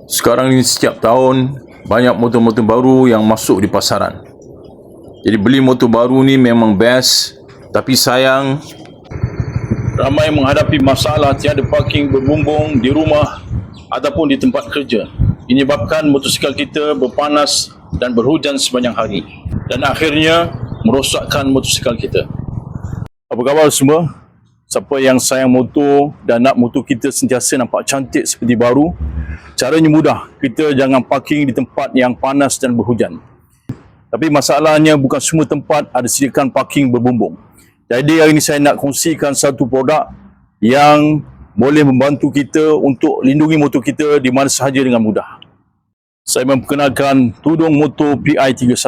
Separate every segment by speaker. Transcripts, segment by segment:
Speaker 1: Sekarang ini setiap tahun banyak motor-motor baru yang masuk di pasaran. Jadi beli motor baru ni memang best, tapi sayang ramai menghadapi masalah tiada parking berbumbung di rumah ataupun di tempat kerja. Ini menyebabkan motosikal kita berpanas dan berhujan sepanjang hari dan akhirnya merosakkan motosikal kita. Apa khabar semua? Siapa yang sayang motor dan nak motor kita sentiasa nampak cantik seperti baru, caranya mudah. Kita jangan parking di tempat yang panas dan berhujan. Tapi masalahnya bukan semua tempat ada sediakan parking berbumbung. Jadi hari ini saya nak kongsikan satu produk yang boleh membantu kita untuk lindungi motor kita di mana sahaja dengan mudah. Saya memperkenalkan tudung motor PI31.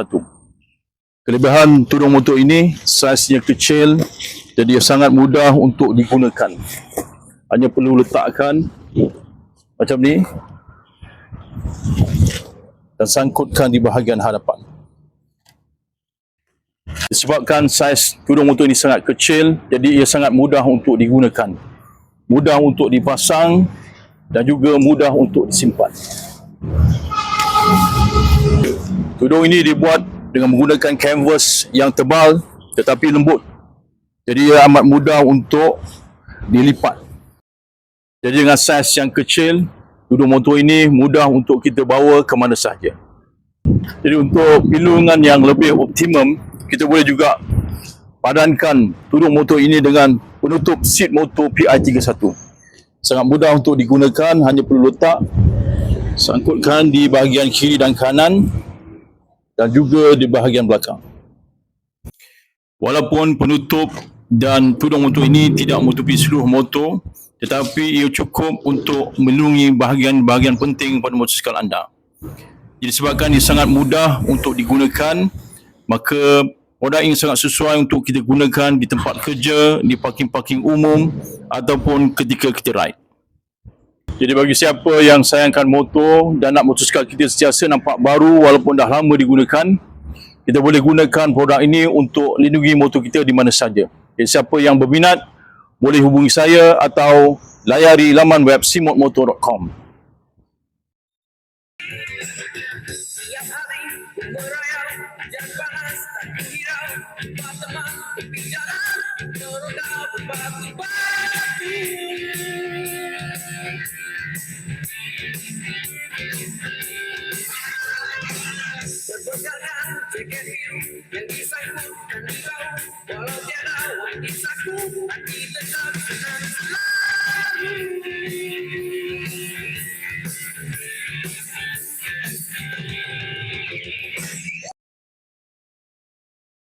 Speaker 1: Kelebihan tudung motor ini, saiznya kecil, jadi sangat mudah untuk digunakan. Hanya perlu letakkan macam ni dan sangkutkan di bahagian hadapan. Disebabkan saiz tudung motor ini sangat kecil, jadi ia sangat mudah untuk digunakan. Mudah untuk dipasang dan juga mudah untuk disimpan. Tudung ini dibuat dengan menggunakan kanvas yang tebal tetapi lembut. Jadi ia amat mudah untuk dilipat. Jadi dengan saiz yang kecil, tudung motor ini mudah untuk kita bawa ke mana sahaja. Jadi untuk perlindungan yang lebih optimum, kita boleh juga padankan tudung motor ini dengan penutup seat motor PI31. Sangat mudah untuk digunakan, hanya perlu letak, sangkutkan di bahagian kiri dan kanan dan juga di bahagian belakang. Walaupun penutup dan tudung motor ini tidak menutupi seluruh motor, tetapi ia cukup untuk melindungi bahagian-bahagian penting pada motosikal anda. Jadi sebabkan ia sangat mudah untuk digunakan, maka produk ini sangat sesuai untuk kita gunakan di tempat kerja, di parking-parking umum ataupun ketika kita ride. Jadi bagi siapa yang sayangkan motor dan nak motosikal kita sentiasa nampak baru walaupun dah lama digunakan, kita boleh gunakan produk ini untuk lindungi motor kita di mana saja. Jadi siapa yang berminat boleh hubungi saya atau layari laman web simodmotor.com.